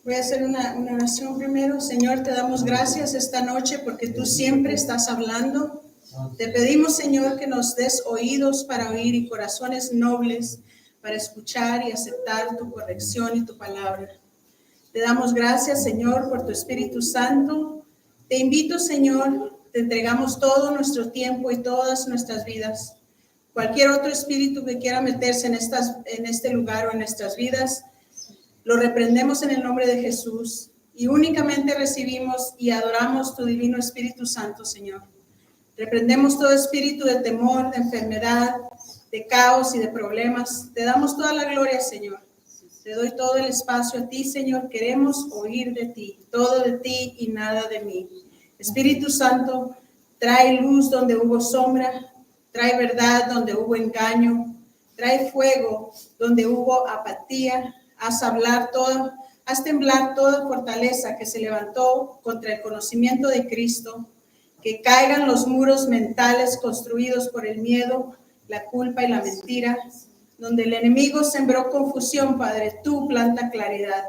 Voy a hacer una oración primero. Señor, te damos gracias esta noche porque tú siempre estás hablando. Te pedimos, Señor, que nos des oídos para oír y corazones nobles para escuchar y aceptar tu corrección y tu palabra. Te damos gracias, Señor, por tu Espíritu Santo. Te invito, Señor, te entregamos todo nuestro tiempo y todas nuestras vidas. Cualquier otro espíritu que quiera meterse en este lugar o en nuestras vidas, lo reprendemos en el nombre de Jesús y únicamente recibimos y adoramos tu divino Espíritu Santo, Señor. Reprendemos todo espíritu de temor, de enfermedad, de caos y de problemas. Te damos toda la gloria, Señor. Te doy todo el espacio a ti, Señor. Queremos oír de ti, todo de ti y nada de mí. Espíritu Santo, trae luz donde hubo sombra, trae verdad donde hubo engaño, trae fuego donde hubo apatía. Haz temblar toda fortaleza que se levantó contra el conocimiento de Cristo, que caigan los muros mentales construidos por el miedo, la culpa y la mentira. Donde el enemigo sembró confusión, Padre, tú planta claridad.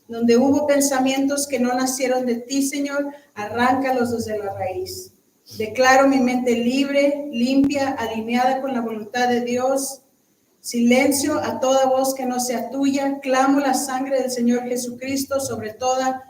Donde hubo pensamientos que no nacieron de ti, Señor, arráncalos desde la raíz. Declaro mi mente libre, limpia, alineada con la voluntad de Dios. Silencio a toda voz que no sea tuya. Clamo la sangre del Señor Jesucristo sobre toda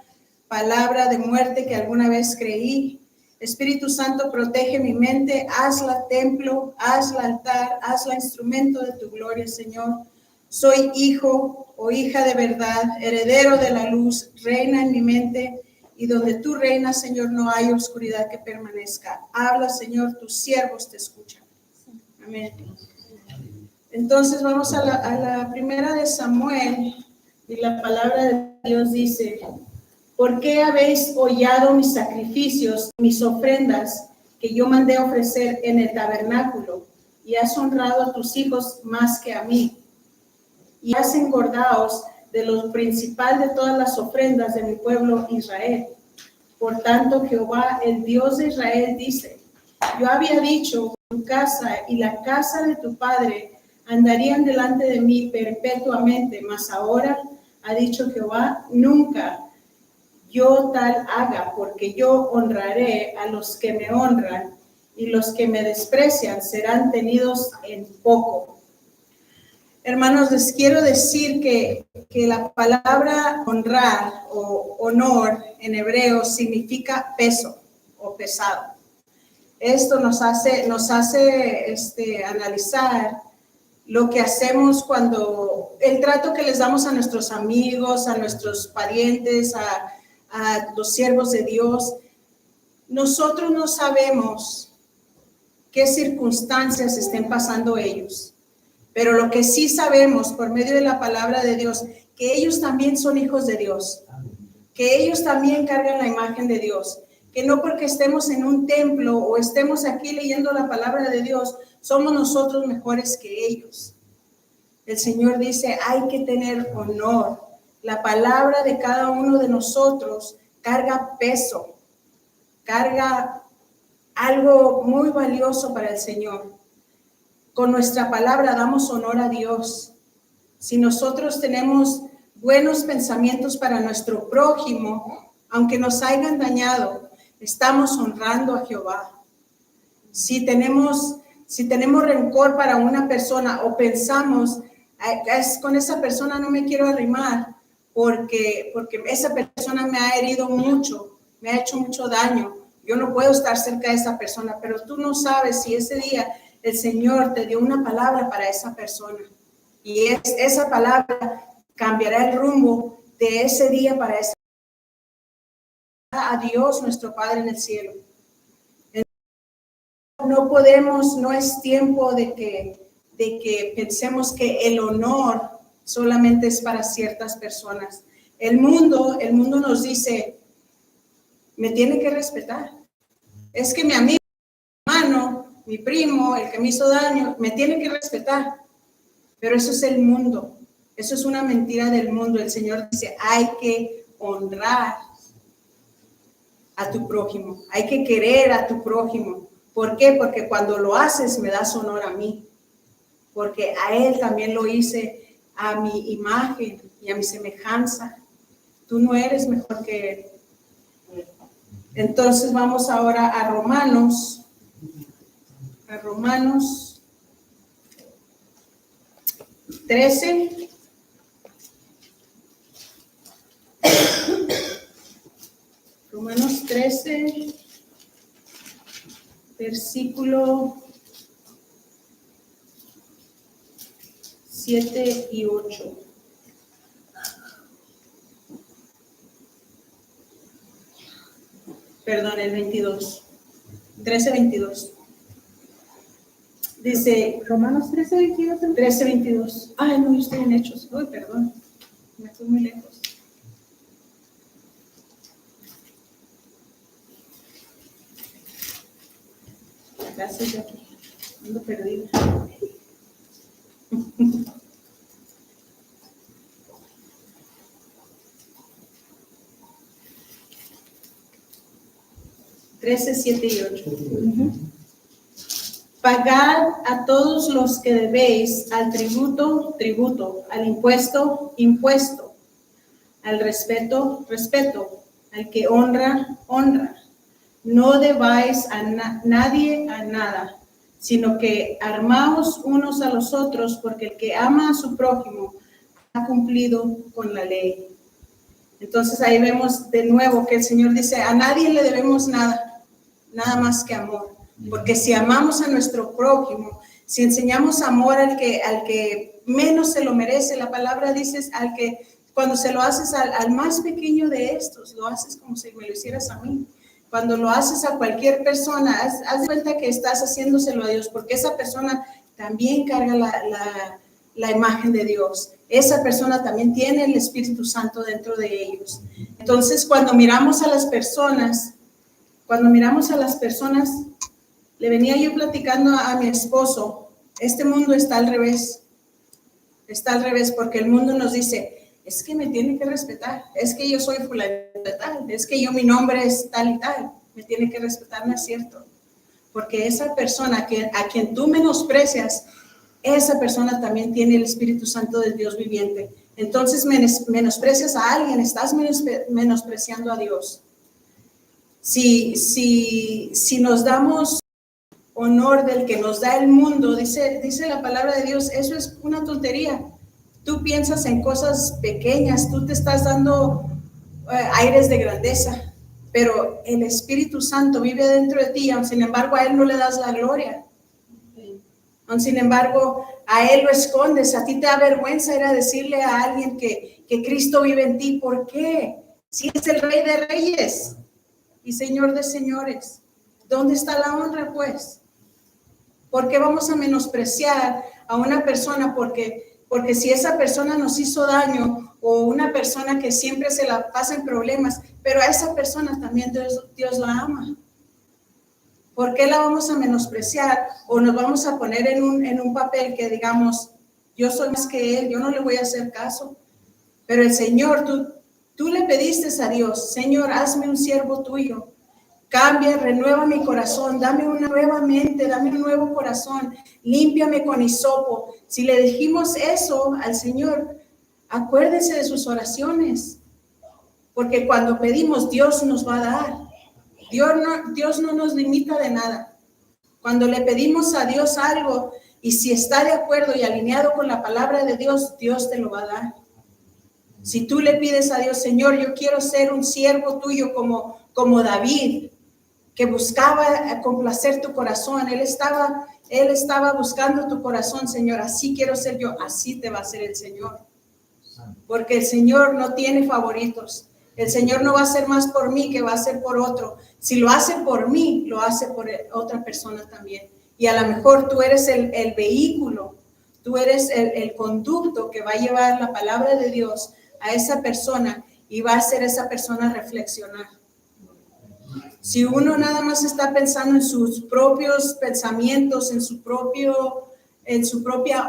palabra de muerte que alguna vez creí. Espíritu Santo, protege mi mente, hazla templo, hazla altar, hazla instrumento de tu gloria, Señor. Soy hijo o hija de verdad, heredero de la luz, reina en mi mente, y donde tú reinas, Señor, no hay oscuridad que permanezca. Habla, Señor, tus siervos te escuchan. Amén. Entonces vamos a la primera de Samuel, y la palabra de Dios dice: ¿por qué habéis hollado mis sacrificios, mis ofrendas que yo mandé ofrecer en el tabernáculo, y has honrado a tus hijos más que a mí? Y has engordaos de lo principal de todas las ofrendas de mi pueblo Israel. Por tanto, Jehová, el Dios de Israel, dice: yo había dicho, tu casa y la casa de tu padre andarían delante de mí perpetuamente, mas ahora, ha dicho Jehová, nunca yo tal haga, porque yo honraré a los que me honran, y los que me desprecian serán tenidos en poco. Hermanos, les quiero decir que la palabra honrar o honor en hebreo significa peso o pesado. Esto nos hace analizar lo que hacemos cuando el trato que les damos a nuestros amigos, a nuestros parientes, a los siervos de Dios. Nosotros no sabemos qué circunstancias estén pasando ellos, pero lo que sí sabemos por medio de la palabra de Dios, que ellos también son hijos de Dios, que ellos también cargan la imagen de Dios, que no porque estemos en un templo o estemos aquí leyendo la palabra de Dios, somos nosotros mejores que ellos. El Señor dice, hay que tener honor. La palabra de cada uno de nosotros carga peso, carga algo muy valioso para el Señor. Con nuestra palabra damos honor a Dios. Si nosotros tenemos buenos pensamientos para nuestro prójimo, aunque nos hayan dañado, estamos honrando a Jehová. Si tenemos rencor para una persona o pensamos, con esa persona no me quiero arrimar porque esa persona me ha herido mucho, me ha hecho mucho daño, yo no puedo estar cerca de esa persona, pero tú no sabes si ese día el Señor te dio una palabra para esa persona y esa palabra cambiará el rumbo de ese día para esa persona. A Dios nuestro Padre en el cielo. No podemos, no es tiempo de que pensemos que el honor solamente es para ciertas personas. El mundo nos dice, me tiene que respetar. Es que mi amigo, mi hermano, mi primo, el que me hizo daño, me tiene que respetar. Pero eso es el mundo. Eso es una mentira del mundo. El Señor dice, hay que honrar a tu prójimo. Hay que querer a tu prójimo. ¿Por qué? Porque cuando lo haces me das honor a mí. Porque a Él también lo hice a mi imagen y a mi semejanza. Tú no eres mejor que él. Entonces vamos ahora a Romanos 13. Romanos 13, versículo 7 y 8. Perdón, el 22. 13, 22. Dice Romanos 13, 22. 13, 22. Ay, no, yo estoy en Hechos. Uy, perdón. Me fui muy lejos. Gracias, Jackie. Ando perdida. Trece, 7 y 8. Pagad a todos los que debéis, al tributo, tributo, al impuesto, impuesto, al respeto, respeto, al que honra, honra. No debáis a nadie a nada, sino que armaos unos a los otros, porque el que ama a su prójimo ha cumplido con la ley. Entonces ahí vemos de nuevo que el Señor dice, a nadie le debemos nada, nada más que amor. Porque si amamos a nuestro prójimo, si enseñamos amor al que menos se lo merece, la palabra dice al que cuando se lo haces al más pequeño de estos, lo haces como si me lo hicieras a mí. Cuando lo haces a cualquier persona, haz de cuenta que estás haciéndoselo a Dios, porque esa persona también carga la imagen de Dios. Esa persona también tiene el Espíritu Santo dentro de ellos. Entonces, cuando miramos a las personas, le venía yo platicando a mi esposo, este mundo está al revés, porque el mundo nos dice, es que me tiene que respetar, es que yo soy fulano de tal, es que mi nombre es tal y tal, me tiene que respetar, no es cierto, porque esa persona a quien tú menosprecias, esa persona también tiene el Espíritu Santo de Dios viviente. Entonces menosprecias a alguien, estás menospreciando a Dios. Si nos damos honor del que nos da el mundo, dice la palabra de Dios, eso es una tontería. Tú piensas en cosas pequeñas, tú te estás dando aires de grandeza, pero el Espíritu Santo vive dentro de ti, aun sin embargo a Él no le das la gloria. Aun sin embargo a Él lo escondes, a ti te da vergüenza ir a decirle a alguien que Cristo vive en ti. ¿Por qué? Si es el Rey de Reyes y Señor de señores, ¿dónde está la honra pues? ¿Por qué vamos a menospreciar a una persona? Porque si esa persona nos hizo daño, o una persona que siempre se la pasa en problemas, pero a esa persona también Dios la ama. ¿Por qué la vamos a menospreciar? O nos vamos a poner en un papel que digamos, yo soy más que él, yo no le voy a hacer caso. Pero el Señor, tú le pediste a Dios, Señor, hazme un siervo tuyo. Cambia, renueva mi corazón, dame una nueva mente, dame un nuevo corazón, límpiame con hisopo. Si le dijimos eso al Señor, acuérdese de sus oraciones, porque cuando pedimos, Dios nos va a dar. Dios no nos limita de nada. Cuando le pedimos a Dios algo, y si está de acuerdo y alineado con la palabra de Dios, Dios te lo va a dar. Si tú le pides a Dios, Señor, yo quiero ser un siervo tuyo como David, que buscaba complacer tu corazón. Él estaba buscando tu corazón, Señor. Así quiero ser yo, así te va a ser el Señor. Porque el Señor no tiene favoritos. El Señor no va a hacer más por mí que va a hacer por otro. Si lo hace por mí, lo hace por otra persona también. Y a lo mejor tú eres el vehículo, tú eres el conducto que va a llevar la palabra de Dios a esa persona y va a hacer esa persona reflexionar. Si uno nada más está pensando en sus propios pensamientos, en su propia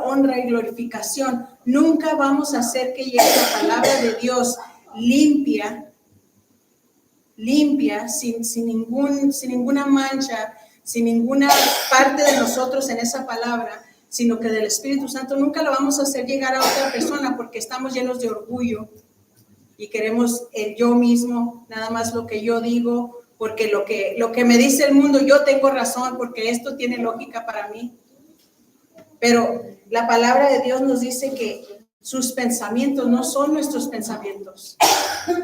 honra y glorificación, nunca vamos a hacer que llegue la palabra de Dios limpia, sin ninguna mancha, sin ninguna parte de nosotros en esa palabra, sino que del Espíritu Santo. Nunca lo vamos a hacer llegar a otra persona porque estamos llenos de orgullo. y queremos el yo mismo, nada más lo que yo digo, porque lo que me dice el mundo, yo tengo razón, porque esto tiene lógica para mí. Pero la palabra de Dios nos dice que sus pensamientos no son nuestros pensamientos,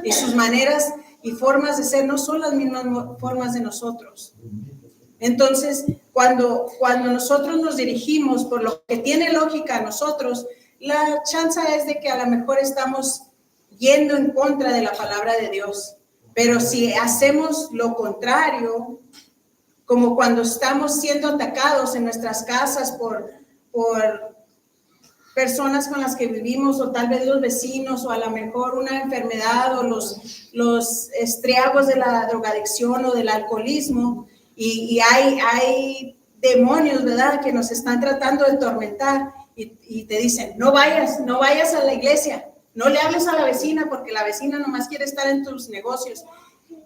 y sus maneras y formas de ser no son las mismas formas de nosotros. Entonces, cuando nosotros nos dirigimos por lo que tiene lógica a nosotros, la chance es de que a lo mejor estamos yendo en contra de la palabra de Dios. Pero si hacemos lo contrario, como cuando estamos siendo atacados en nuestras casas por personas con las que vivimos, o tal vez los vecinos, o a lo mejor una enfermedad, o los estragos de la drogadicción o del alcoholismo, y hay demonios, ¿verdad?, que nos están tratando de atormentar, y te dicen, no vayas a la iglesia, no le hables a la vecina, porque la vecina nomás quiere estar en tus negocios.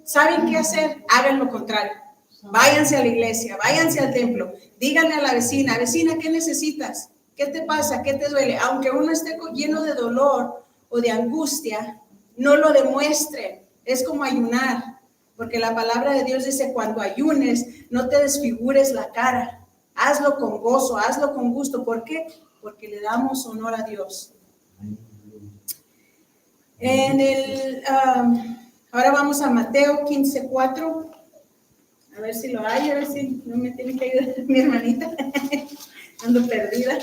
¿Saben qué hacer? Hagan lo contrario. Váyanse a la iglesia, váyanse al templo, díganle a la vecina, vecina, ¿qué necesitas? ¿Qué te pasa? ¿Qué te duele? Aunque uno esté lleno de dolor o de angustia, no lo demuestre. Es como ayunar, porque la palabra de Dios dice, cuando ayunes, no te desfigures la cara. Hazlo con gozo, hazlo con gusto. ¿Por qué? Porque le damos honor a Dios. Ahora vamos a Mateo 15:4. A ver si lo hay, a ver si no me tiene que ayudar mi hermanita. Ando perdida.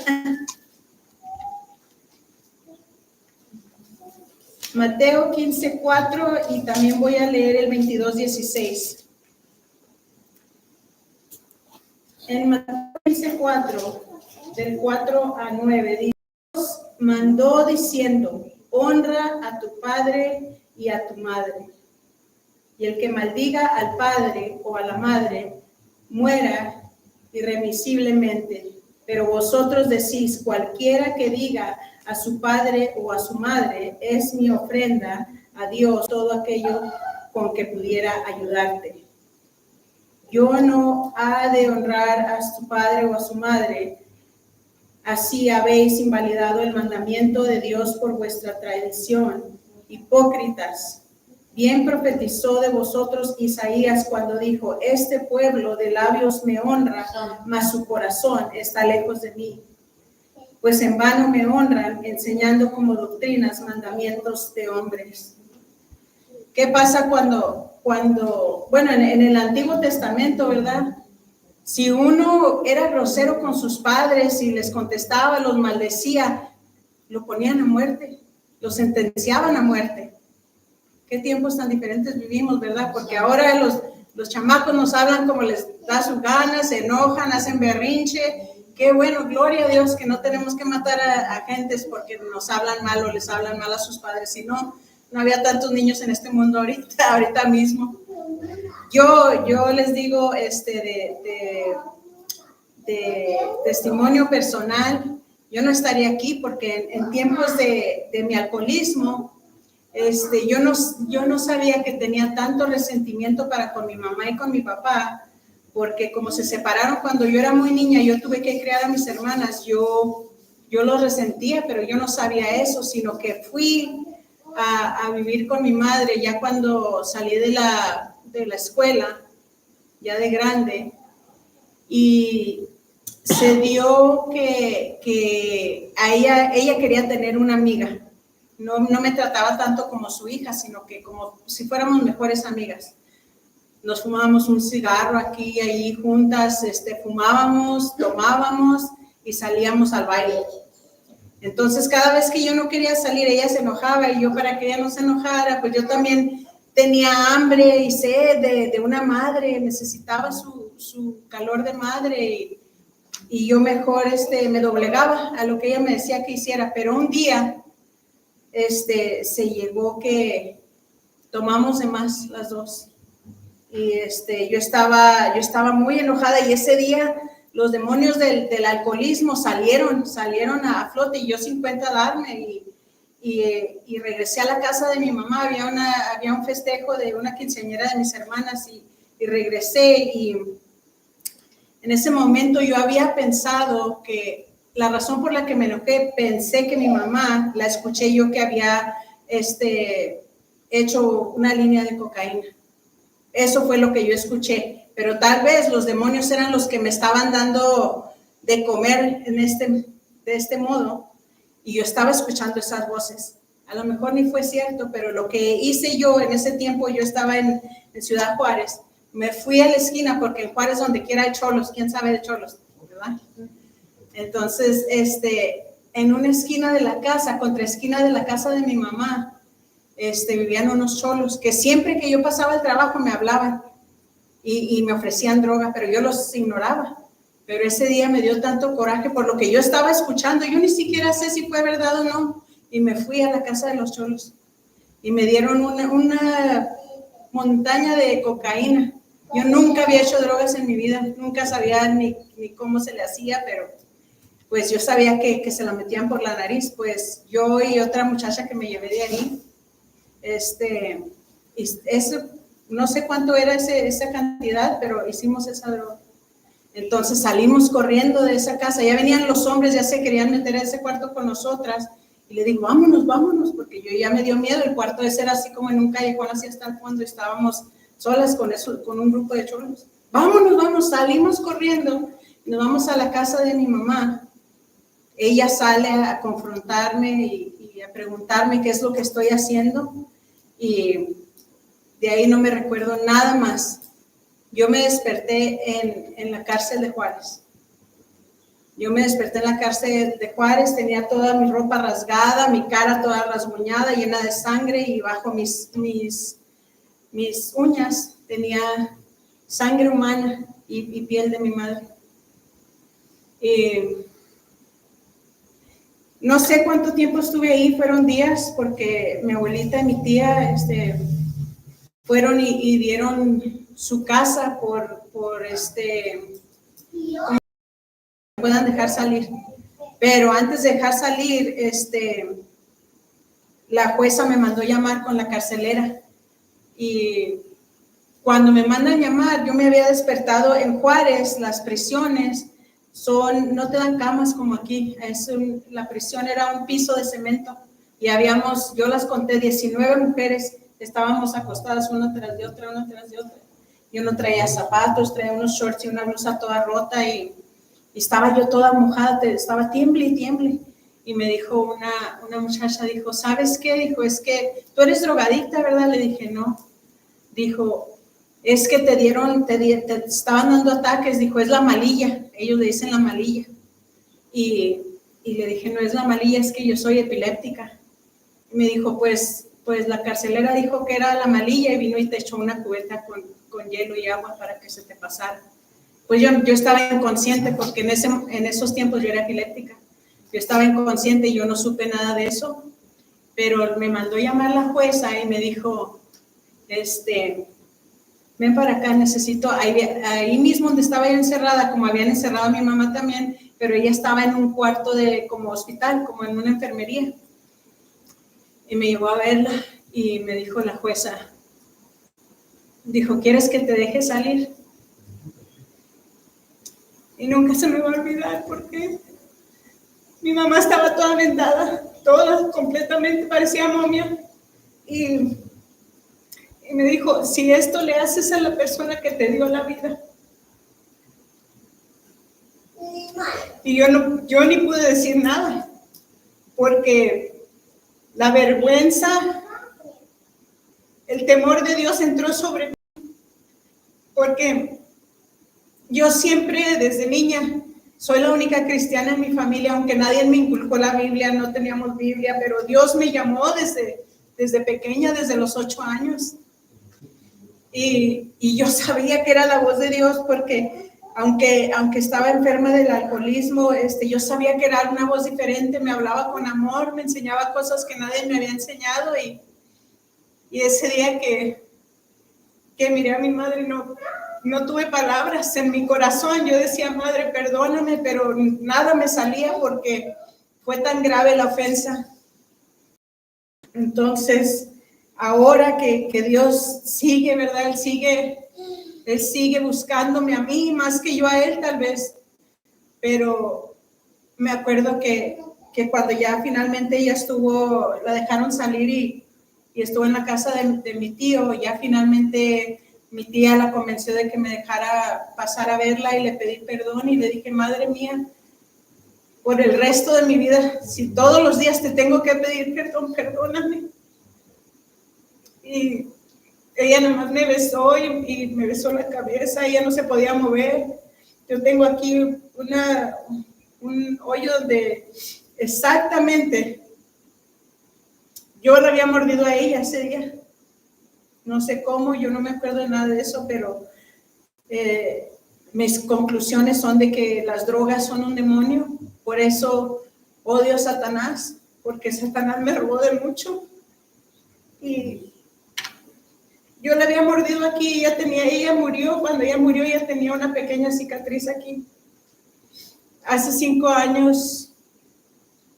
Mateo 15:4, y también voy a leer el 22:16. En Mateo 15:4, del 4 a 9, Dios mandó diciendo, honra a tu padre y a tu madre. Y el que maldiga al padre o a la madre, muera irremisiblemente. Pero vosotros decís, cualquiera que diga a su padre o a su madre, es mi ofrenda a Dios, todo aquello con que pudiera ayudarte. Yo no ha de honrar a su padre o a su madre. Así habéis invalidado el mandamiento de Dios por vuestra tradición. Hipócritas. Bien profetizó de vosotros Isaías cuando dijo, este pueblo de labios me honra, mas su corazón está lejos de mí. Pues en vano me honran, enseñando como doctrinas mandamientos de hombres. ¿Qué pasa cuando bueno, en el Antiguo Testamento, ¿verdad? Si uno era grosero con sus padres y les contestaba, los maldecía, lo ponían a muerte, lo sentenciaban a muerte. Qué tiempos tan diferentes vivimos, ¿verdad? Porque ahora los chamacos nos hablan como les da sus ganas, se enojan, hacen berrinche. Qué bueno, gloria a Dios que no tenemos que matar a gentes porque nos hablan mal o les hablan mal a sus padres. Si no, no había tantos niños en este mundo ahorita mismo. Yo les digo de testimonio personal, yo no estaría aquí porque en tiempos de mi alcoholismo, yo no sabía que tenía tanto resentimiento para con mi mamá y con mi papá, porque como se separaron cuando yo era muy niña, yo tuve que criar a mis hermanas, yo los resentía, pero yo no sabía eso, sino que fui a vivir con mi madre ya cuando salí de la escuela, ya de grande, y se dio que a ella quería tener una amiga. No me trataba tanto como su hija, sino que como si fuéramos mejores amigas. Nos fumábamos un cigarro aquí y allí juntas, fumábamos, tomábamos y salíamos al baile. Entonces, cada vez que yo no quería salir, ella se enojaba, y yo, para que ella no se enojara, pues yo también tenía hambre y sed de una madre, necesitaba su calor de madre, y yo mejor me doblegaba a lo que ella me decía que hiciera. Pero un día se llegó que tomamos de más las dos, y yo estaba muy enojada, y ese día los demonios del alcoholismo salieron a flote, y yo sin cuenta darme, y regresé a la casa de mi mamá. Había un festejo de una quinceañera de mis hermanas, y regresé, y en ese momento yo había pensado que la razón por la que me enojé, pensé que mi mamá, la escuché yo que había hecho una línea de cocaína. Eso fue lo que yo escuché, pero tal vez los demonios eran los que me estaban dando de comer de este modo, y yo estaba escuchando esas voces. A lo mejor ni fue cierto, pero lo que hice yo en ese tiempo, yo estaba en Ciudad Juárez, me fui a la esquina, porque en Juárez donde quiera hay cholos, ¿quién sabe de cholos? ¿Verdad? Entonces, en una esquina de la casa, contra esquina de la casa de mi mamá, vivían unos cholos que siempre que yo pasaba el trabajo me hablaban y me ofrecían droga, pero yo los ignoraba. Pero ese día me dio tanto coraje por lo que yo estaba escuchando, yo ni siquiera sé si fue verdad o no, y me fui a la casa de los cholos y me dieron una montaña de cocaína. Yo nunca había hecho drogas en mi vida, nunca sabía ni cómo se le hacía, pero pues yo sabía que se la metían por la nariz. Pues yo y otra muchacha que me llevé de ahí, no sé cuánto era esa cantidad, pero hicimos esa droga. Entonces salimos corriendo de esa casa, ya venían los hombres, ya se querían meter a ese cuarto con nosotras, y le digo, vámonos, vámonos, porque yo ya me dio miedo. El cuarto ese era así como en un callejón, así hasta el fondo, estábamos solas con un grupo de cholos. Vámonos, vamos, salimos corriendo, nos vamos a la casa de mi mamá. Ella sale a confrontarme y a preguntarme qué es lo que estoy haciendo, y de ahí no me recuerdo nada más. Yo me desperté en la cárcel de Juárez. Yo me desperté en la cárcel de Juárez, tenía toda mi ropa rasgada, mi cara toda rasguñada, llena de sangre, y bajo mis uñas tenía sangre humana y piel de mi madre. No sé cuánto tiempo estuve ahí, fueron días, porque mi abuelita y mi tía fueron y dieron su casa por puedan dejar salir. Pero antes de dejar salir, la jueza me mandó llamar con la carcelera, y cuando me mandan llamar, yo me había despertado en Juárez. Las prisiones no te dan camas como aquí, la prisión era un piso de cemento, y yo las conté, 19 mujeres, estábamos acostadas una tras de otra, una tras de otra. Yo no traía zapatos, traía unos shorts y una blusa toda rota, y estaba yo toda mojada, estaba tiemble y tiemble. Y me dijo una muchacha, dijo, ¿sabes qué? Dijo, es que tú eres drogadicta, ¿verdad? Le dije, no. Dijo, es que te estaban dando ataques. Dijo, es la malilla, ellos le dicen la malilla. Y le dije, no es la malilla, es que yo soy epiléptica. Y me dijo, pues la carcelera dijo que era la malilla, y vino y te echó una cubeta con hielo y agua para que se te pasara. Pues yo estaba inconsciente, porque en esos tiempos yo era epiléptica. Yo estaba inconsciente y yo no supe nada de eso, pero me mandó llamar la jueza y me dijo, ven para acá, necesito, ahí mismo donde estaba yo encerrada, como habían encerrado a mi mamá también, pero ella estaba en un cuarto como hospital, como en una enfermería. Y me llevó a verla y me dijo la jueza, dijo, ¿quieres que te deje salir? Y nunca se me va a olvidar, porque mi mamá estaba toda vendada, toda completamente, parecía momia. Y me dijo, si esto le haces a la persona que te dio la vida. Y yo ni pude decir nada, porque la vergüenza, el temor de Dios entró sobre mí, porque yo siempre, desde niña, soy la única cristiana en mi familia, aunque nadie me inculcó la Biblia, no teníamos Biblia, pero Dios me llamó desde pequeña, desde los 8 años. Y yo sabía que era la voz de Dios, porque aunque estaba enferma del alcoholismo, yo sabía que era una voz diferente, me hablaba con amor, me enseñaba cosas que nadie me había enseñado, y ese día que miré a mi madre, no tuve palabras en mi corazón. Yo decía, madre, perdóname, pero nada me salía, porque fue tan grave la ofensa. Entonces, ahora que Dios sigue, ¿verdad? Él sigue buscándome a mí, más que yo a Él tal vez, pero me acuerdo que cuando ya finalmente ella la dejaron salir, y y estuvo en la casa de mi tío. Ya finalmente mi tía la convenció de que me dejara pasar a verla y le pedí perdón y le dije, madre mía, por el resto de mi vida, si todos los días te tengo que pedir perdón, perdóname. Y ella nada más me besó y me besó la cabeza, ella no se podía mover. Yo tengo aquí un hoyo donde exactamente yo la había mordido a ella ese día. No sé cómo, yo no me acuerdo de nada de eso, pero mis conclusiones son de que las drogas son un demonio. Por eso odio a Satanás, porque Satanás me robó de mucho. Y yo la había mordido aquí, ella murió, cuando ella murió ella tenía una pequeña cicatriz aquí. Hace 5 años,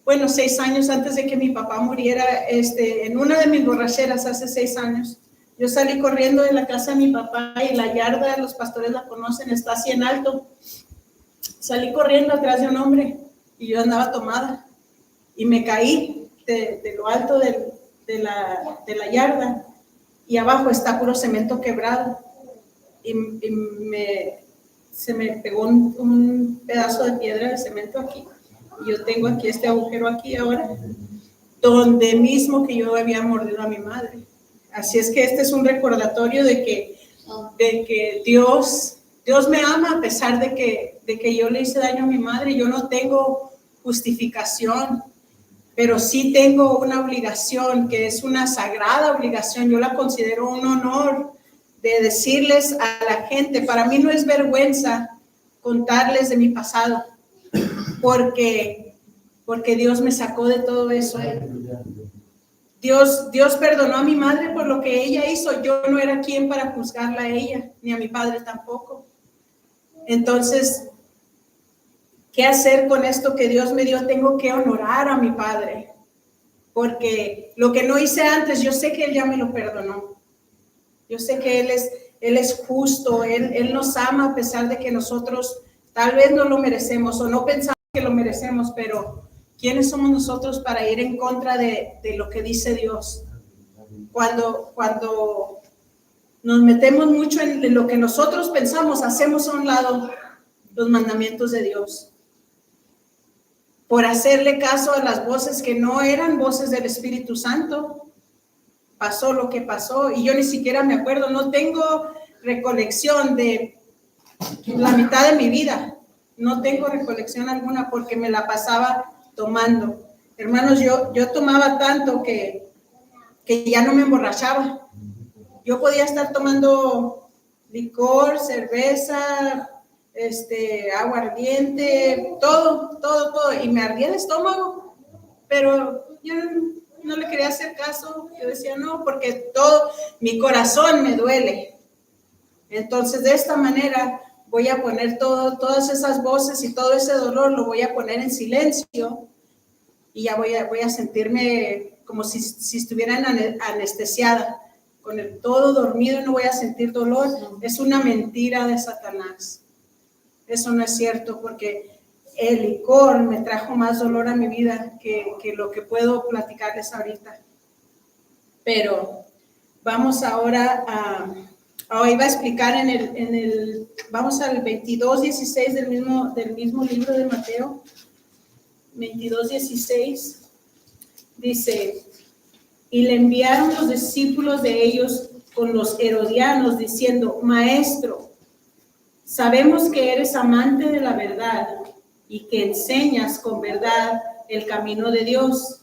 bueno, 6 años antes de que mi papá muriera, en una de mis borracheras hace 6 años, yo salí corriendo de la casa de mi papá y la yarda, los pastores la conocen, está así en alto. Salí corriendo atrás de un hombre y yo andaba tomada y me caí de lo alto de la yarda y abajo está puro cemento quebrado y se me pegó un pedazo de piedra de cemento aquí y yo tengo aquí este agujero aquí ahora, donde mismo que yo había mordido a mi madre. Así es que este es un recordatorio de que Dios me ama a pesar de que yo le hice daño a mi madre. Yo no tengo justificación, pero sí tengo una obligación, que es una sagrada obligación. Yo la considero un honor de decirles a la gente. Para mí no es vergüenza contarles de mi pasado, porque Dios me sacó de todo eso. Dios perdonó a mi madre por lo que ella hizo. Yo no era quien para juzgarla a ella, ni a mi padre tampoco. Entonces, ¿qué hacer con esto que Dios me dio? Tengo que honorar a mi padre, porque lo que no hice antes, yo sé que Él ya me lo perdonó. Yo sé que Él es justo, Él nos ama a pesar de que nosotros tal vez no lo merecemos o no pensamos que lo merecemos, pero ¿quiénes somos nosotros para ir en contra de lo que dice Dios? Cuando nos metemos mucho en lo que nosotros pensamos, hacemos a un lado los mandamientos de Dios. Por hacerle caso a las voces que no eran voces del Espíritu Santo, pasó lo que pasó y yo ni siquiera me acuerdo, no tengo recolección de la mitad de mi vida, no tengo recolección alguna porque me la pasaba tomando. Hermanos, yo tomaba tanto que ya no me emborrachaba. Yo podía estar tomando licor, cerveza, aguardiente, todo, y me ardía el estómago, pero yo no le quería hacer caso. Yo decía no, porque mi corazón me duele. Entonces, de esta manera voy a poner todas esas voces y todo ese dolor lo voy a poner en silencio y ya voy a sentirme como si estuviera anestesiada, con el todo dormido y no voy a sentir dolor. Es una mentira de Satanás. Eso no es cierto, porque el licor me trajo más dolor a mi vida que lo que puedo platicarles ahorita. Pero vamos ahora iba a explicar vamos al 22:16 del mismo libro de Mateo. 22:16 dice: y le enviaron los discípulos de ellos con los herodianos diciendo: Maestro, sabemos que eres amante de la verdad y que enseñas con verdad el camino de Dios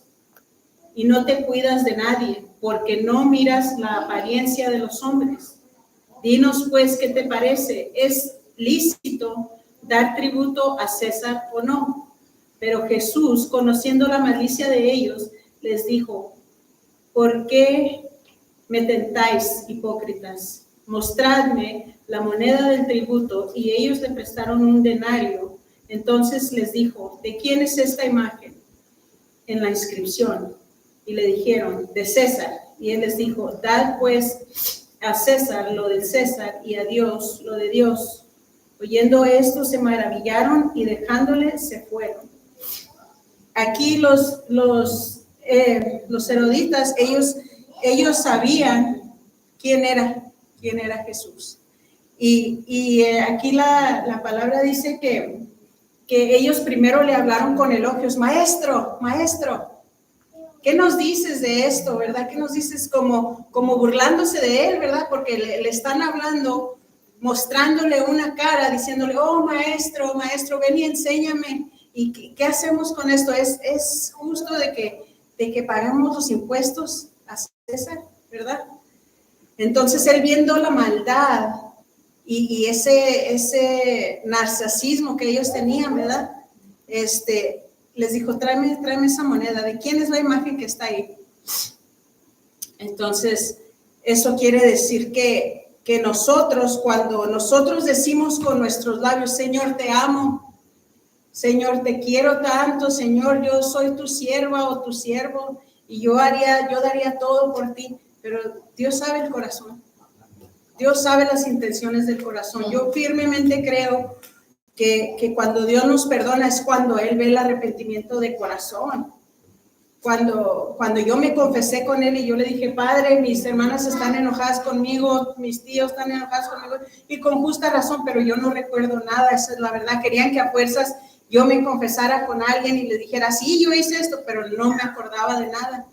y no te cuidas de nadie, porque no miras la apariencia de los hombres. Dinos pues, ¿qué te parece? ¿Es lícito dar tributo a César o no? Pero Jesús, conociendo la malicia de ellos, les dijo: ¿por qué me tentáis, hipócritas? Mostradme la moneda del tributo. Y ellos le prestaron un denario. Entonces les dijo: ¿de quién es esta imagen en la inscripción? Y le dijeron: de César. Y él les dijo: dad pues a César lo del César y a Dios lo de Dios. Oyendo esto se maravillaron y dejándole se fueron. Aquí los heroditas, ellos ellos sabían quién era Jesús. Y aquí la palabra dice que ellos primero le hablaron con elogios. Maestro, ¿qué nos dices de esto, verdad? ¿Qué nos dices como burlándose de él, verdad? Porque le están hablando, mostrándole una cara, diciéndole, oh, maestro, ven y enséñame. ¿Y qué hacemos con esto? ¿Es justo de que pagamos los impuestos a César, verdad? Entonces él, viendo la maldad y ese narcisismo que ellos tenían, ¿verdad? Les dijo, tráeme esa moneda. ¿De quién es la imagen que está ahí? Entonces, eso quiere decir que nosotros, cuando nosotros decimos con nuestros labios, Señor, te amo, Señor, te quiero tanto, Señor, yo soy tu sierva o tu siervo, y yo daría todo por ti, pero Dios sabe el corazón. Dios sabe las intenciones del corazón. Yo firmemente creo que cuando Dios nos perdona es cuando Él ve el arrepentimiento de corazón. Cuando yo me confesé con Él y yo le dije, Padre, mis hermanas están enojadas conmigo, mis tíos están enojados conmigo, y con justa razón, pero yo no recuerdo nada, esa es la verdad. Querían que a fuerzas yo me confesara con alguien y le dijera, sí, yo hice esto, pero no me acordaba de nada.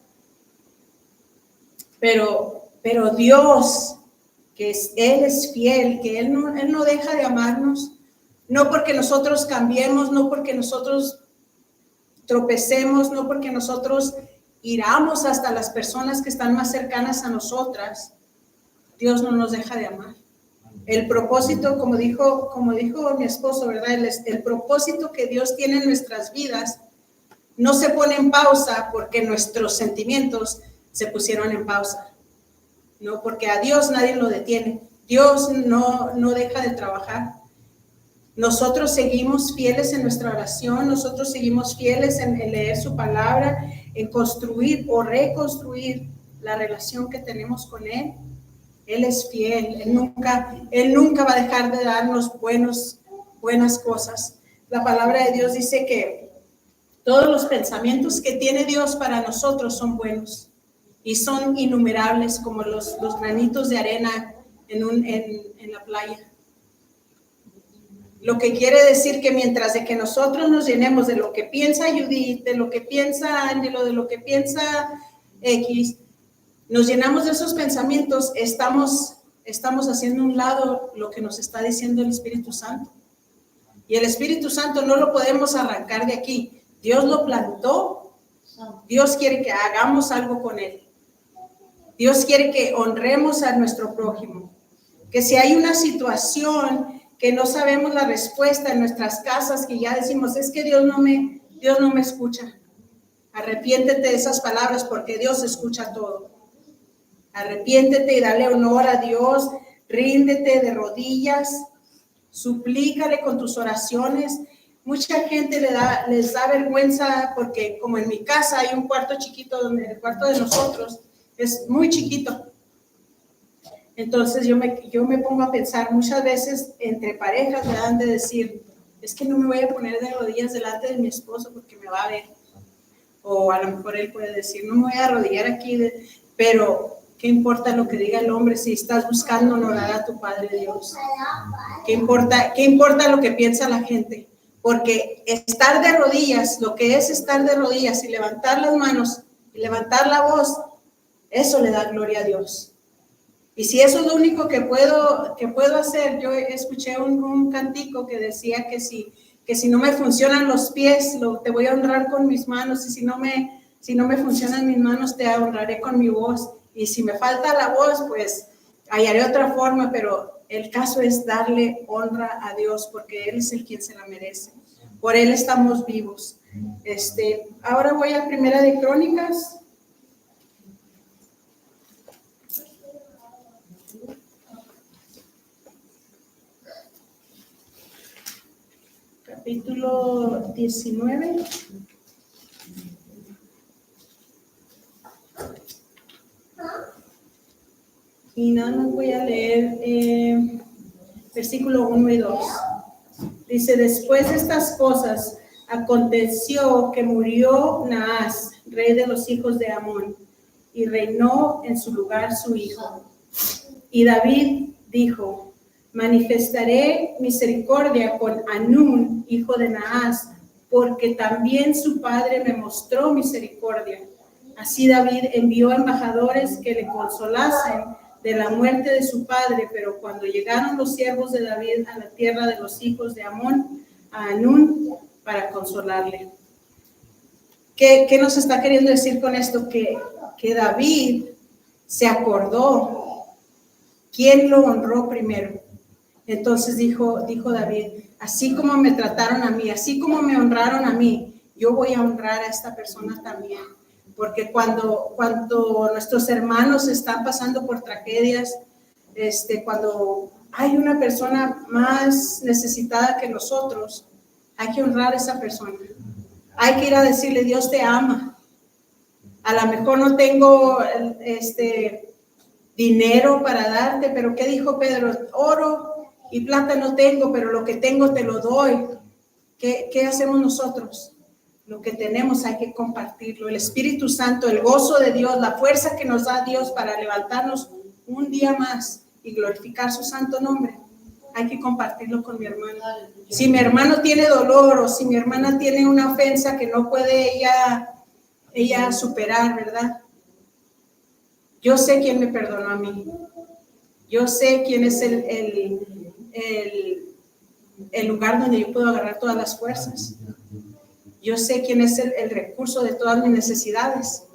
Pero Dios, Él es fiel, que Él no deja de amarnos, no porque nosotros cambiemos, no porque nosotros tropecemos, no porque nosotros iramos hasta las personas que están más cercanas a nosotras. Dios no nos deja de amar. El propósito, como dijo mi esposo, ¿verdad? El propósito que Dios tiene en nuestras vidas no se pone en pausa porque nuestros sentimientos se pusieron en pausa. No, porque a Dios nadie lo detiene. Dios no deja de trabajar. Nosotros seguimos fieles en nuestra oración, nosotros seguimos fieles en leer su palabra, en construir o reconstruir la relación que tenemos con Él. Él es fiel, Él nunca va a dejar de darnos buenas cosas. La palabra de Dios dice que todos los pensamientos que tiene Dios para nosotros son buenos y son innumerables como los granitos de arena en la playa. Lo que quiere decir que mientras de que nosotros nos llenemos de lo que piensa Judith, de lo que piensa Ángelo, de lo que piensa X, nos llenamos de esos pensamientos, estamos haciendo a un lado lo que nos está diciendo el Espíritu Santo. Y el Espíritu Santo no lo podemos arrancar de aquí. Dios lo plantó. Dios quiere que hagamos algo con él. Dios quiere que honremos a nuestro prójimo. Que si hay una situación que no sabemos la respuesta en nuestras casas, que ya decimos, es que Dios no me escucha. Arrepiéntete de esas palabras porque Dios escucha todo. Arrepiéntete y dale honor a Dios, ríndete de rodillas, suplícale con tus oraciones. Mucha gente les da vergüenza porque como en mi casa hay un cuarto chiquito, donde el cuarto de nosotros es muy chiquito. Entonces yo me pongo a pensar, muchas veces entre parejas me dan de decir, es que no me voy a poner de rodillas delante de mi esposo porque me va a ver. O a lo mejor él puede decir, no me voy a arrodillar aquí, pero ¿qué importa lo que diga el hombre si estás buscando honorar a tu Padre Dios? ¿Qué importa lo que piensa la gente? Porque estar de rodillas, lo que es estar de rodillas y levantar las manos y levantar la voz, eso le da gloria a Dios. Y si eso es lo único que puedo hacer, yo escuché un cantico que decía que si no me funcionan los pies, te voy a honrar con mis manos, y si no me funcionan mis manos, te honraré con mi voz. Y si me falta la voz, pues hallaré otra forma, pero el caso es darle honra a Dios, porque Él es el quien se la merece. Por Él estamos vivos. Ahora voy a Primera de Crónicas. Capítulo 19. Y nada más voy a leer versículo 1 y 2. Dice, después de estas cosas, aconteció que murió Naas, rey de los hijos de Amón, y reinó en su lugar su hijo. Y David dijo: manifestaré misericordia con Hanún, hijo de Naas, porque también su padre me mostró misericordia. Así David envió embajadores que le consolasen de la muerte de su padre, pero cuando llegaron los siervos de David a la tierra de los hijos de Amón, a Hanún, para consolarle. ¿Qué nos está queriendo decir con esto? Que David se acordó quién lo honró primero. Entonces dijo David: así como me trataron a mí, así como me honraron a mí, yo voy a honrar a esta persona también. Porque cuando nuestros hermanos están pasando por tragedias, cuando hay una persona más necesitada que nosotros, hay que honrar a esa persona. Hay que ir a decirle: Dios te ama. A lo mejor no tengo dinero para darte, pero ¿qué dijo Pedro? Oro y plata no tengo, pero lo que tengo te lo doy. ¿Qué hacemos nosotros? Lo que tenemos hay que compartirlo. El Espíritu Santo, el gozo de Dios, la fuerza que nos da Dios para levantarnos un día más y glorificar su santo nombre, hay que compartirlo con mi hermano. Si mi hermano tiene dolor o si mi hermana tiene una ofensa que no puede ella superar, ¿verdad? Yo sé quién me perdonó a mí. Yo sé quién es el lugar donde yo puedo agarrar todas las fuerzas. Yo sé quién es el recurso de todas mis necesidades.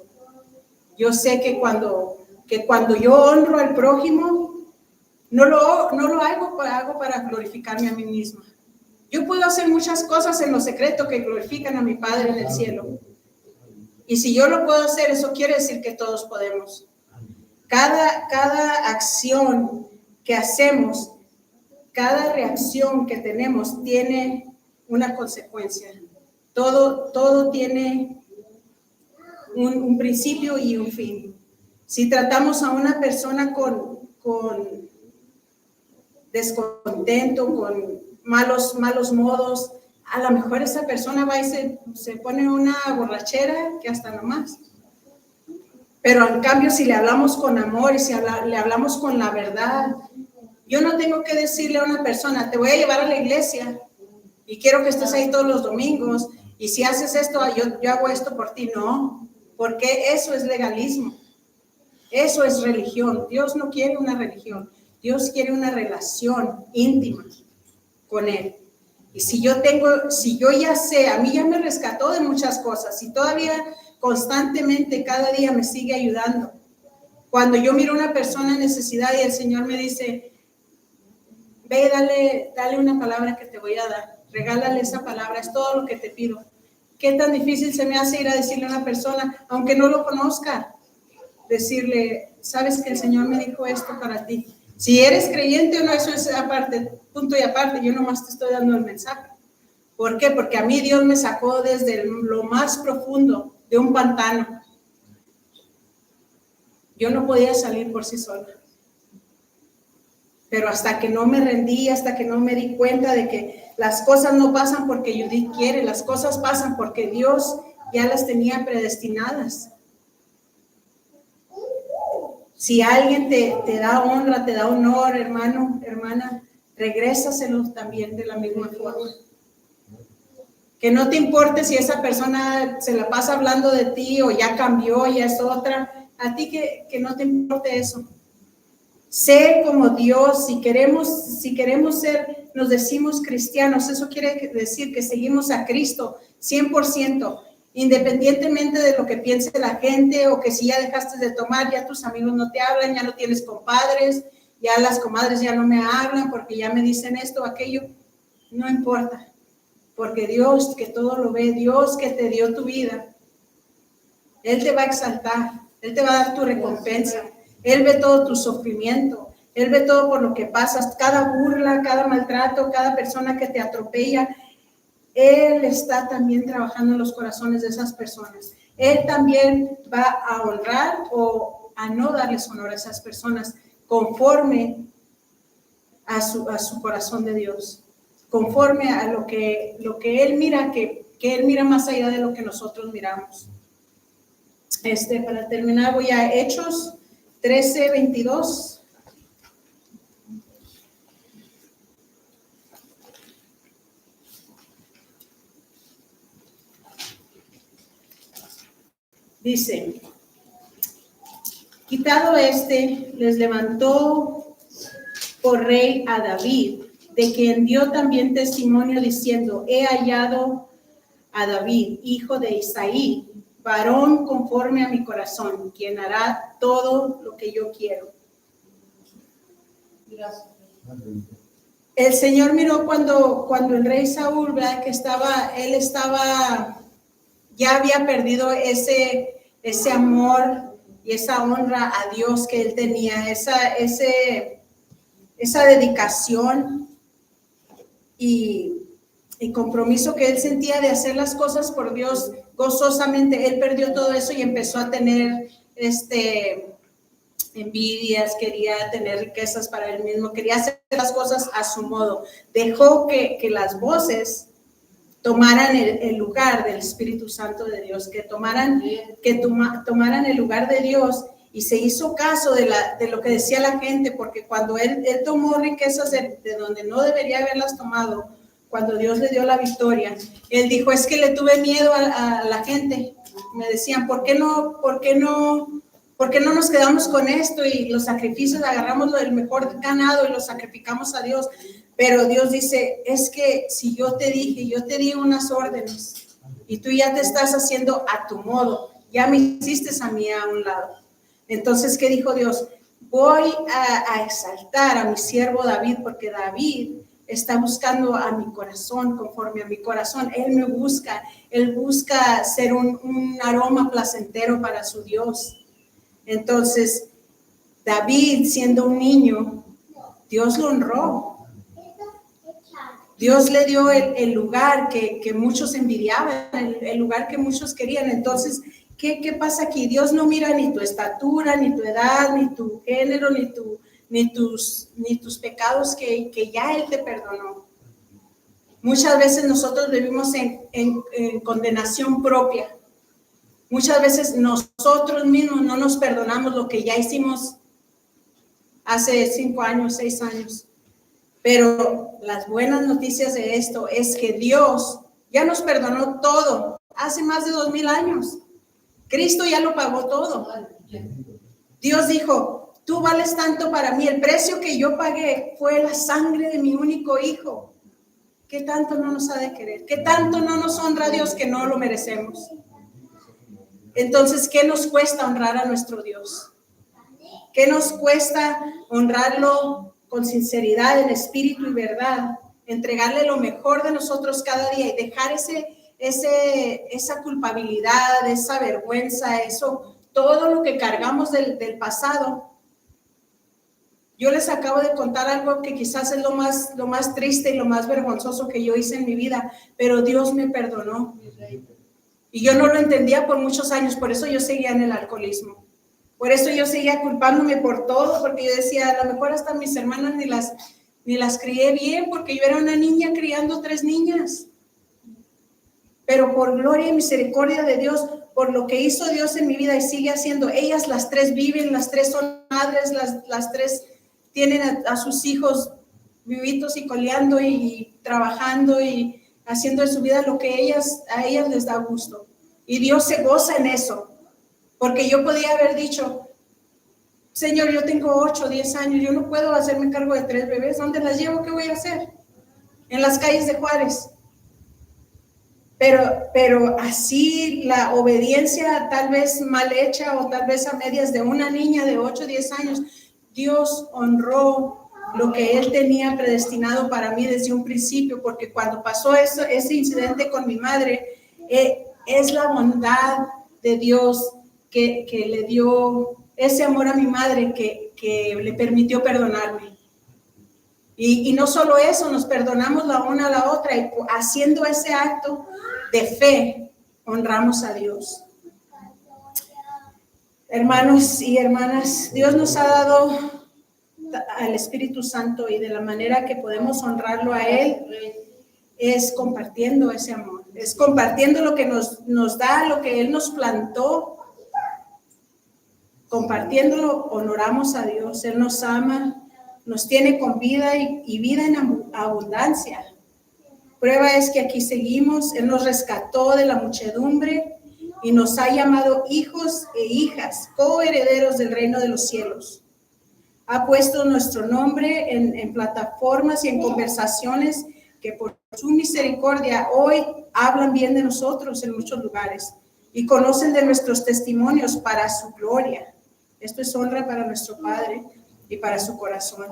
Yo sé que cuando yo honro al prójimo, no lo hago para glorificarme a mí misma. Yo puedo hacer muchas cosas en lo secreto que glorifican a mi Padre en el cielo. Y si yo lo puedo hacer, eso quiere decir que todos podemos. Cada acción que hacemos, cada reacción que tenemos tiene una consecuencia. Todo tiene un principio y un fin. Si tratamos a una persona con descontento, con malos modos, a lo mejor esa persona va y se pone una borrachera que hasta nomás. Pero en cambio, si le hablamos con amor y si le hablamos con la verdad, yo no tengo que decirle a una persona: te voy a llevar a la iglesia y quiero que estés ahí todos los domingos, y si haces esto, yo hago esto por ti. No, porque eso es legalismo, eso es religión. Dios no quiere una religión, Dios quiere una relación íntima con Él. Y si yo ya sé, a mí ya me rescató de muchas cosas y todavía constantemente cada día me sigue ayudando. Cuando yo miro a una persona en necesidad y el Señor me dice: ve, dale una palabra que te voy a dar, regálale esa palabra, es todo lo que te pido. ¿Qué tan difícil se me hace ir a decirle a una persona, aunque no lo conozca, decirle: sabes que el Señor me dijo esto para ti? Si eres creyente o no, eso es aparte, punto y aparte. Yo nomás te estoy dando el mensaje. ¿Por qué? Porque a mí Dios me sacó desde lo más profundo de un pantano. Yo no podía salir por sí sola. Pero hasta que no me rendí, hasta que no me di cuenta de que las cosas no pasan porque Judith quiere, las cosas pasan porque Dios ya las tenía predestinadas. Si alguien te da honra, te da honor, hermano, hermana, regrésaselo también de la misma forma. Que no te importe si esa persona se la pasa hablando de ti o ya cambió, ya es otra. A ti que no te importe eso. Sé como Dios. Si queremos ser, nos decimos cristianos, eso quiere decir que seguimos a Cristo 100%. Independientemente de lo que piense la gente, o que si ya dejaste de tomar, ya tus amigos no te hablan, ya no tienes compadres, ya las comadres ya no me hablan porque ya me dicen esto o aquello, no importa, porque Dios que todo lo ve, Dios que te dio tu vida, Él te va a exaltar, Él te va a dar tu recompensa, Él ve todo tu sufrimiento, Él ve todo por lo que pasas, cada burla, cada maltrato, cada persona que te atropella. Él está también trabajando en los corazones de esas personas. Él también va a honrar o a no darles honor a esas personas conforme a su corazón de Dios, conforme a lo que Él mira, que Él mira más allá de lo que nosotros miramos. Para terminar, voy a Hechos 13:22. Dice, quitado les levantó por rey a David, de quien dio también testimonio diciendo, he hallado a David, hijo de Isaí, varón conforme a mi corazón, quien hará todo lo que yo quiero. Gracias. El Señor miró cuando el rey Saúl, ¿verdad? Él ya había perdido ese amor y esa honra a Dios que él tenía, esa dedicación y compromiso que él sentía de hacer las cosas por Dios gozosamente. Él perdió todo eso y empezó a tener envidias, quería tener riquezas para él mismo, quería hacer las cosas a su modo. Dejó que las voces tomaran el lugar del Espíritu Santo de Dios, que tomaran el lugar de Dios, y se hizo caso de lo que decía la gente, porque cuando él tomó riquezas de donde no debería haberlas tomado, cuando Dios le dio la victoria, él dijo, es que le tuve miedo a la gente. Me decían, ¿por qué no nos quedamos con esto y los sacrificios, agarramos el mejor ganado y lo sacrificamos a Dios? Pero Dios dice, es que si yo te di unas órdenes y tú ya te estás haciendo a tu modo, ya me hiciste a mí a un lado. Entonces, ¿qué dijo Dios? Voy a exaltar a mi siervo David, porque David está buscando a mi corazón, conforme a mi corazón. Él busca ser un aroma placentero para su Dios. Entonces, David, siendo un niño, Dios lo honró. Dios le dio el lugar que muchos envidiaban, el lugar que muchos querían. Entonces, ¿qué pasa aquí? Dios no mira ni tu estatura, ni tu edad, ni tu género, ni tus pecados que ya Él te perdonó. Muchas veces nosotros vivimos en condenación propia. Muchas veces nosotros mismos no nos perdonamos lo que ya hicimos hace 5 años, 6 años. Pero las buenas noticias de esto es que Dios ya nos perdonó todo hace más de 2000 años. Cristo ya lo pagó todo. Dios dijo, tú vales tanto para mí. El precio que yo pagué fue la sangre de mi único hijo. ¿Qué tanto no nos ha de querer? ¿Qué tanto no nos honra a Dios que no lo merecemos? Entonces, ¿qué nos cuesta honrar a nuestro Dios? ¿Qué nos cuesta honrarlo con sinceridad, en espíritu y verdad? Entregarle lo mejor de nosotros cada día y dejar esa culpabilidad, esa vergüenza, todo lo que cargamos del pasado. Yo les acabo de contar algo que quizás es lo más triste y lo más vergonzoso que yo hice en mi vida, pero Dios me perdonó. Y yo no lo entendía por muchos años, por eso yo seguía en el alcoholismo. Por eso yo seguía culpándome por todo, porque yo decía, a lo mejor hasta mis hermanas ni las crié bien, porque yo era una niña criando 3 niñas. Pero por gloria y misericordia de Dios, por lo que hizo Dios en mi vida y sigue haciendo, ellas las 3 viven, las 3 son madres, las 3 tienen a sus hijos vivitos y coleando y trabajando y haciendo de su vida lo que a ellas les da gusto. Y Dios se goza en eso. Porque yo podía haber dicho, Señor, yo tengo 8, 10 años, yo no puedo hacerme cargo de 3 bebés. ¿Dónde las llevo? ¿Qué voy a hacer? En las calles de Juárez. Pero así la obediencia tal vez mal hecha o tal vez a medias de una niña de 8, 10 años, Dios honró lo que Él tenía predestinado para mí desde un principio, porque cuando pasó ese incidente con mi madre, es la bondad de Dios que le dio ese amor a mi madre que le permitió perdonarme. Y no solo eso, nos perdonamos la una a la otra y haciendo ese acto de fe, honramos a Dios. Hermanos y hermanas, Dios nos ha dado al Espíritu Santo y de la manera que podemos honrarlo a Él es compartiendo ese amor, es compartiendo lo que nos da, lo que Él nos plantó. Compartiéndolo, honoramos a Dios. Él nos ama, nos tiene con vida y vida en abundancia. Prueba es que aquí seguimos. Él nos rescató de la muchedumbre y nos ha llamado hijos e hijas, coherederos del reino de los cielos. Ha puesto nuestro nombre en plataformas y en conversaciones que por su misericordia hoy hablan bien de nosotros en muchos lugares y conocen de nuestros testimonios para su gloria. Esto es honra para nuestro Padre y para su corazón.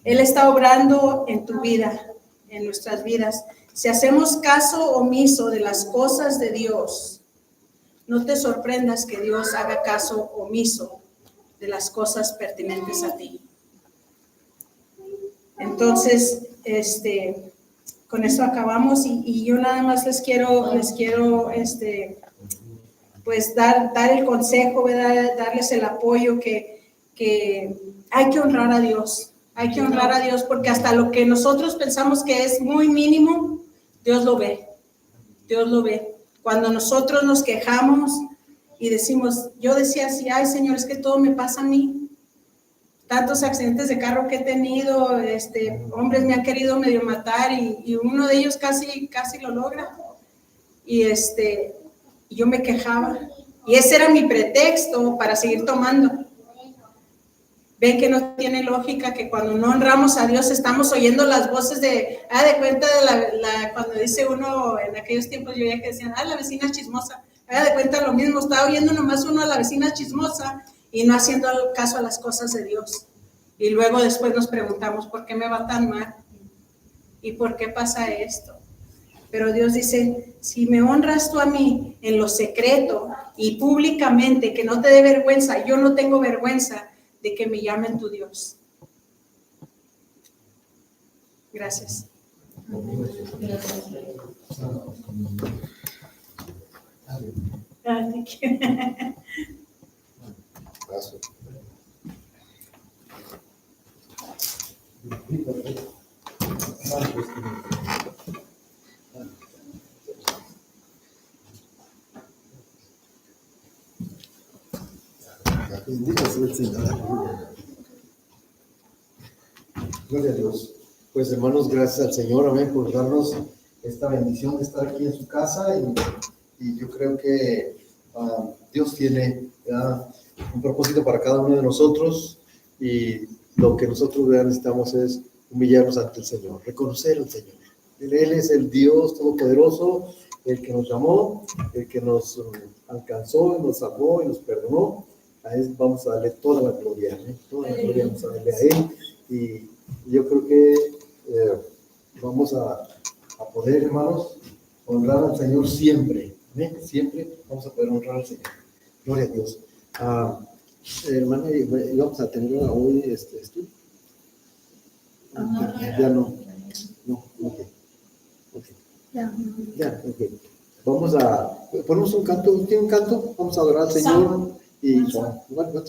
Él está obrando en tu vida, en nuestras vidas. Si hacemos caso omiso de las cosas de Dios, no te sorprendas que Dios haga caso omiso de las cosas pertinentes a ti. Entonces, con eso acabamos y yo nada más les quiero pues dar el consejo, ¿verdad? Darles el apoyo que hay que honrar a Dios. Hay que honrar a Dios porque hasta lo que nosotros pensamos que es muy mínimo, Dios lo ve. Dios lo ve. Cuando nosotros nos quejamos y decimos, yo decía así, ay Señor, es que todo me pasa a mí. Tantos accidentes de carro que he tenido, hombres me han querido medio matar y uno de ellos casi lo logra. Y yo me quejaba. Y ese era mi pretexto para seguir tomando. Ven que no tiene lógica que cuando no honramos a Dios estamos oyendo las voces de cuenta de cuando dice uno en aquellos tiempos yo veía que decían, la vecina chismosa. De cuenta lo mismo, estaba oyendo nomás uno a la vecina chismosa y no haciendo caso a las cosas de Dios. Y luego después nos preguntamos, ¿por qué me va tan mal? ¿Y por qué pasa esto? Pero Dios dice, si me honras tú a mí en lo secreto y públicamente, que no te dé vergüenza, yo no tengo vergüenza de que me llamen tu Dios. Gracias. Gracias. Gloria a Dios. Pues hermanos, gracias al Señor, amén, por darnos esta bendición de estar aquí en su casa y yo creo que Dios tiene un propósito para cada uno de nosotros y lo que nosotros necesitamos es humillarnos ante el Señor, reconocer al Señor. Él es el Dios Todopoderoso, el que nos llamó, el que nos alcanzó, nos salvó y nos perdonó. A Él vamos a darle toda la gloria, toda la gloria vamos a darle a Él. Y yo creo que vamos a poder, hermanos, honrar al Señor siempre. Siempre vamos a poder honrar al Señor. Gloria a Dios. Hermana, vamos a tener hoy estudio. Ya no. Okay. Ya, ok. Vamos a ponemos un canto. ¿Tiene un canto? Vamos a adorar al Señor y bueno,